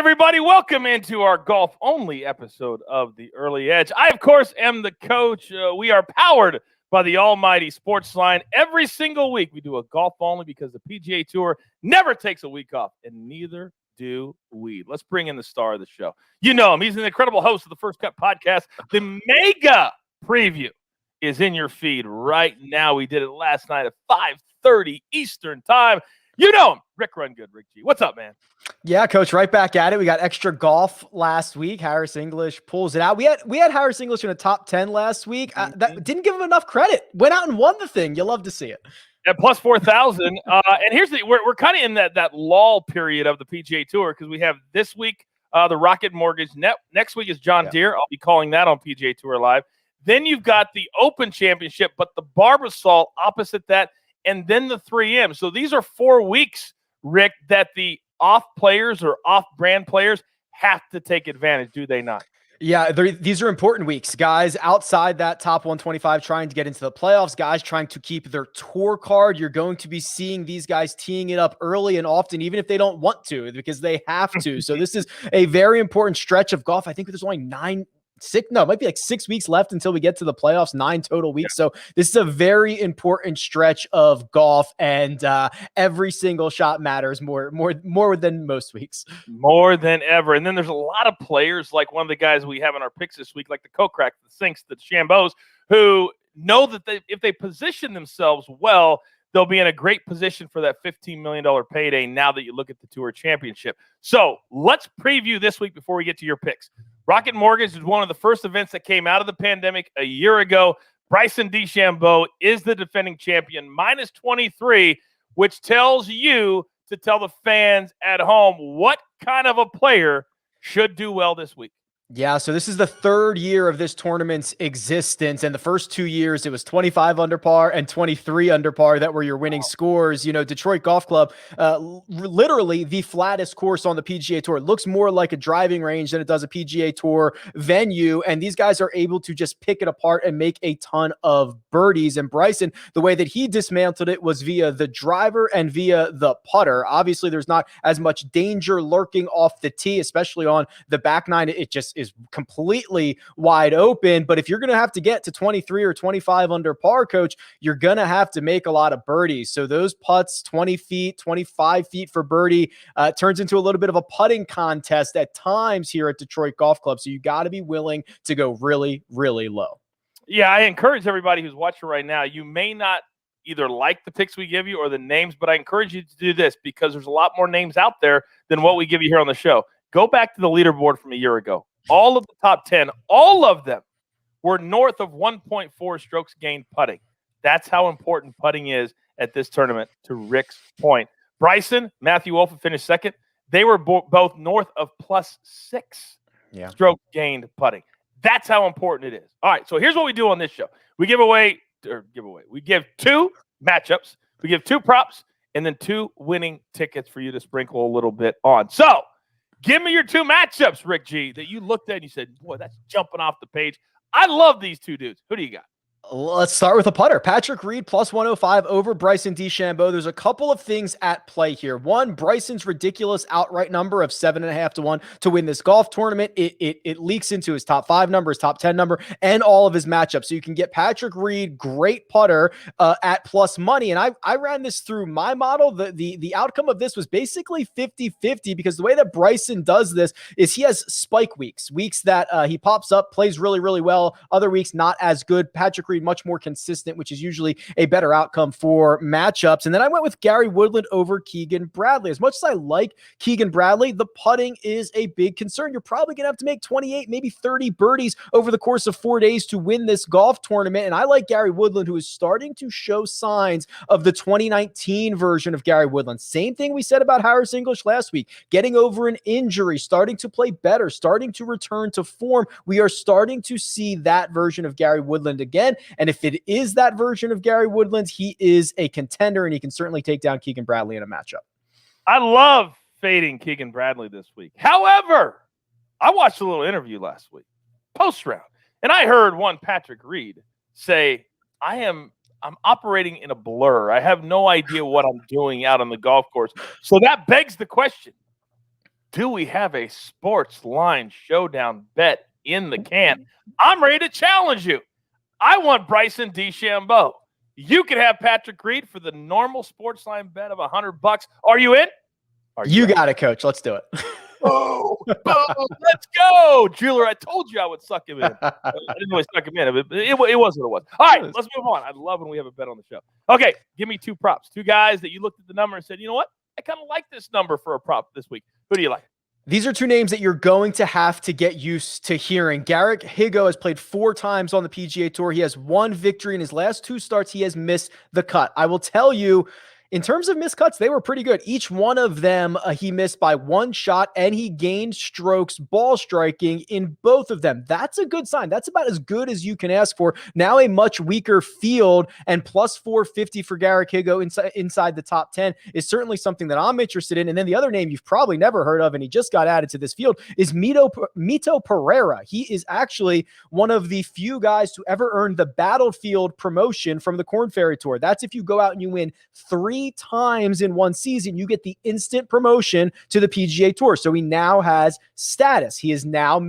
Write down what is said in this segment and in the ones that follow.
everybody. Welcome into our golf-only episode of The Early Edge. I, of course, am the coach. We are powered by the almighty SportsLine. Every single week, we do a golf-only because the PGA Tour never takes a week off, and neither do we. Let's bring in the star of the show. You know him. He's an incredible host of the First Cut podcast. The mega preview is in your feed right now. We did it last night at 5:30 Eastern time. You know him, Rick Run Good, Rick G. What's up, man? Yeah, Coach, right back at it. We got extra golf last week. Harris English pulls it out. We had Harris English in a top 10 last week. That didn't give him enough credit. Went out and won the thing. You love to see it. At plus 4,000. And here's we're kind of in that lull period of the PGA Tour because we have this week the Rocket Mortgage. Next week is John Deere. I'll be calling that on PGA Tour Live. Then you've got the Open Championship, but the Barbasol opposite that, and then the 3M. So these are 4 weeks, Rick, that the off players or off-brand players have to take advantage, do they not? Yeah, these are important weeks. Guys outside that top 125 trying to get into the playoffs, guys trying to keep their tour card. You're going to be seeing these guys teeing it up early and often, even if they don't want to, because they have to. So this is a very important stretch of golf. I think there's only it might be like 6 weeks left until we get to the playoffs, 9 total weeks. So this is a very important stretch of golf, and every single shot matters more than most weeks. More than ever. And then there's a lot of players, like one of the guys we have in our picks this week, like the Kokrak, the Sinks, the Chambos, who know that if they position themselves well, they'll be in a great position for that $15 million payday now that you look at the Tour Championship. So let's preview this week before we get to your picks. Rocket Mortgage is one of the first events that came out of the pandemic a year ago. Bryson DeChambeau is the defending champion, minus 23, which tells you to tell the fans at home what kind of a player should do well this week. Yeah, so this is the 3rd year of this tournament's existence, and the first 2 years it was 25 under par and 23 under par that were your winning scores. You know, Detroit Golf Club, literally the flattest course on the PGA Tour. It looks more like a driving range than it does a PGA Tour venue, and these guys are able to just pick it apart and make a ton of birdies. And Bryson, the way that he dismantled it was via the driver and via the putter. Obviously, there's not as much danger lurking off the tee, especially on the back nine. It just is completely wide open. But if you're going to have to get to 23 or 25 under par, Coach, you're going to have to make a lot of birdies. So those putts, 20 feet, 25 feet for birdie, turns into a little bit of a putting contest at times here at Detroit Golf Club. So you got to be willing to go really, really low. Yeah, I encourage everybody who's watching right now, you may not either like the picks we give you or the names, but I encourage you to do this because there's a lot more names out there than what we give you here on the show. Go back to the leaderboard from a year ago. All of the top 10, all of them were north of 1.4 strokes gained putting. That's how important putting is at this tournament, to Rick's point. Bryson, Matthew Wolff finished second. They were both north of +6 stroke gained putting. That's how important it is. All right, so here's what we do on this show. We give 2 matchups, we give 2 props, and then 2 winning tickets for you to sprinkle a little bit on. So give me your 2 matchups, Rick G, that you looked at and you said, boy, that's jumping off the page. I love these 2 dudes. Who do you got? Let's start with a putter. Patrick Reed plus 105 over Bryson DeChambeau. There's a couple of things at play here. One, Bryson's ridiculous outright number of 7.5 to 1 to win this golf tournament. It leaks into his top 5 number, his top 10 number, and all of his matchups. So you can get Patrick Reed, great putter, at plus money. And I ran this through my model. The outcome of this was basically 50-50 because the way that Bryson does this is he has spike weeks that he pops up, plays really, really well. Other weeks, not as good. Patrick Reed much more consistent, which is usually a better outcome for matchups. And then I went with Gary Woodland over Keegan Bradley. As much as I like Keegan Bradley, the putting is a big concern. You're probably going to have to make 28, maybe 30 birdies over the course of 4 days to win this golf tournament. And I like Gary Woodland, who is starting to show signs of the 2019 version of Gary Woodland. Same thing we said about Harris English last week, getting over an injury, starting to play better, starting to return to form. We are starting to see that version of Gary Woodland again. And if it is that version of Gary Woodland, he is a contender, and he can certainly take down Keegan Bradley in a matchup. I love fading Keegan Bradley this week. However, I watched a little interview last week, post-round, and I heard one Patrick Reed say, I'm operating in a blur. I have no idea what I'm doing out on the golf course. So that begs the question, do we have a sports line showdown bet in the can? I'm ready to challenge you. I want Bryson DeChambeau. You can have Patrick Reed for the normal sports line bet of $100. Are you in? You got it, Coach. Let's do it. Oh, let's go. Jeweler, I told you I would suck him in. I didn't really suck him in. It was what it was. All right, let's move on. I love when we have a bet on the show. Okay, give me two props. Two guys that you looked at the number and said, you know what? I kind of like this number for a prop this week. Who do you like? These are two names that you're going to have to get used to hearing. Garrick Higo has played 4 times on the PGA Tour. He has 1 victory in his last 2 starts. He has missed the cut. I will tell you, in terms of missed cuts, they were pretty good. Each one of them, he missed by 1 shot, and he gained strokes ball striking in both of them. That's a good sign. That's about as good as you can ask for. Now a much weaker field, and plus 450 for Garrick Higo inside the top 10 is certainly something that I'm interested in. And then the other name you've probably never heard of, and he just got added to this field, is Mito Pereira. He is actually one of the few guys to ever earn the Battlefield promotion from the Korn Ferry Tour. That's if you go out and you win 3 times in one season, you get the instant promotion to the PGA Tour. So he now has status. He is now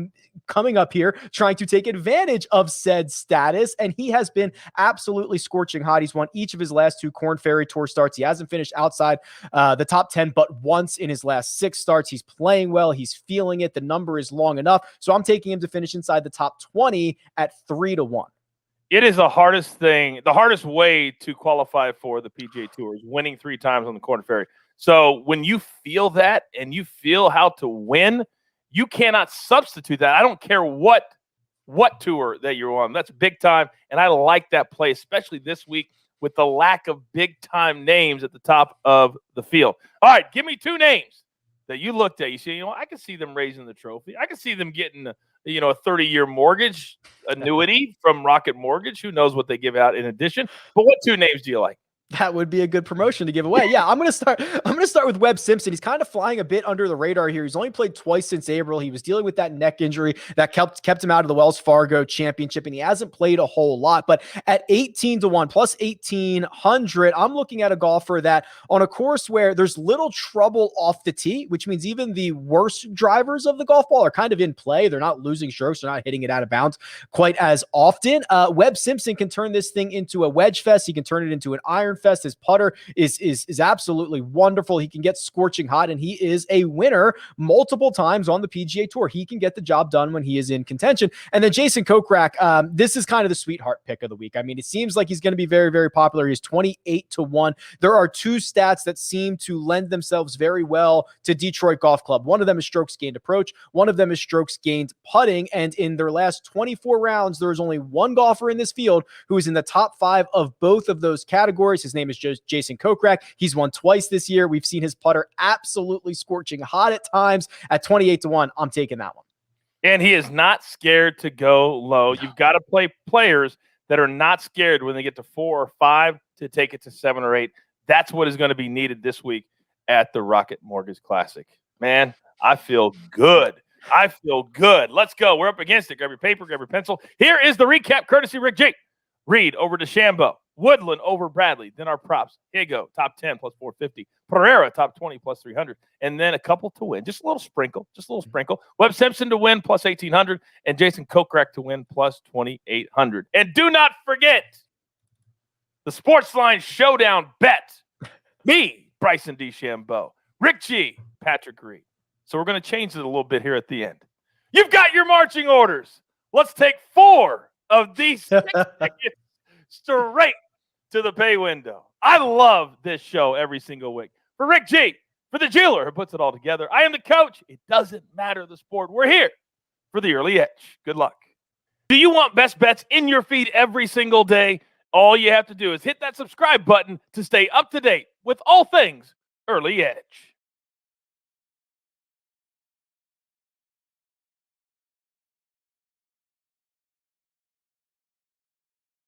coming up here trying to take advantage of said status, and he has been absolutely scorching hot. He's won each of his last 2 Korn Ferry Tour starts. He hasn't finished outside the top 10 but once in his last 6 starts. He's playing well. He's feeling it. The number is long enough. So I'm taking him to finish inside the top 20 at 3-1. It is the hardest thing, the hardest way to qualify for the PGA Tour is winning 3 times on the Korn Ferry. So when you feel that and you feel how to win, you cannot substitute that. I don't care what tour that you're on. That's big time, and I like that play, especially this week with the lack of big-time names at the top of the field. All right, give me 2 names that you looked at. You see, I can see them raising the trophy. I can see them getting a 30-year mortgage annuity from Rocket Mortgage. Who knows what they give out in addition? But what 2 names do you like? That would be a good promotion to give away. Yeah, I'm going to start with Webb Simpson. He's kind of flying a bit under the radar here. He's only played twice since April. He was dealing with that neck injury that kept him out of the Wells Fargo Championship, and he hasn't played a whole lot. But at 18-1 plus 1,800, I'm looking at a golfer that on a course where there's little trouble off the tee, which means even the worst drivers of the golf ball are kind of in play. They're not losing strokes. They're not hitting it out of bounds quite as often. Webb Simpson can turn this thing into a wedge fest. He can turn it into an iron fest. His putter is absolutely wonderful. He can get scorching hot, and he is a winner multiple times on the PGA Tour. He can get the job done when he is in contention. And then Jason Kokrak, this is kind of the sweetheart pick of the week. I mean, it seems like he's going to be very, very popular. He's 28-1. There are 2 stats that seem to lend themselves very well to Detroit Golf Club. One of them is strokes gained approach. One of them is strokes gained putting. And in their last 24 rounds, there is only 1 golfer in this field who is in the top 5 of both of those categories. His name is Jason Kokrak. He's won twice this year. We've seen his putter absolutely scorching hot at times. At 28-1, I'm taking that one. And he is not scared to go low. You've got to play players that are not scared when they get to 4 or 5 to take it to 7 or 8. That's what is going to be needed this week at the Rocket Mortgage Classic. Man, I feel good. Let's go. We're up against it. Grab your paper, grab your pencil. Here is the recap, courtesy Rick G. Reed over DeChambeau. Woodland over Bradley. Then our props. Higo, top 10 plus 450. Pereira, top 20 plus 300. And then a couple to win. Just a little sprinkle. Webb Simpson to win plus 1,800. And Jason Kokrak to win plus 2,800. And do not forget the SportsLine Showdown bet. Me, Bryson DeChambeau. Rick G, Patrick Reed. So we're going to change it a little bit here at the end. You've got your marching orders. Let's take 4 of these 6 tickets straight to the pay window. I love this show every single week. For Rick G, for the jeweler who puts it all together, I am the coach. It doesn't matter the sport. We're here for the early edge. Good luck. Do you want best bets in your feed every single day? All you have to do is hit that subscribe button to stay up to date with all things early edge.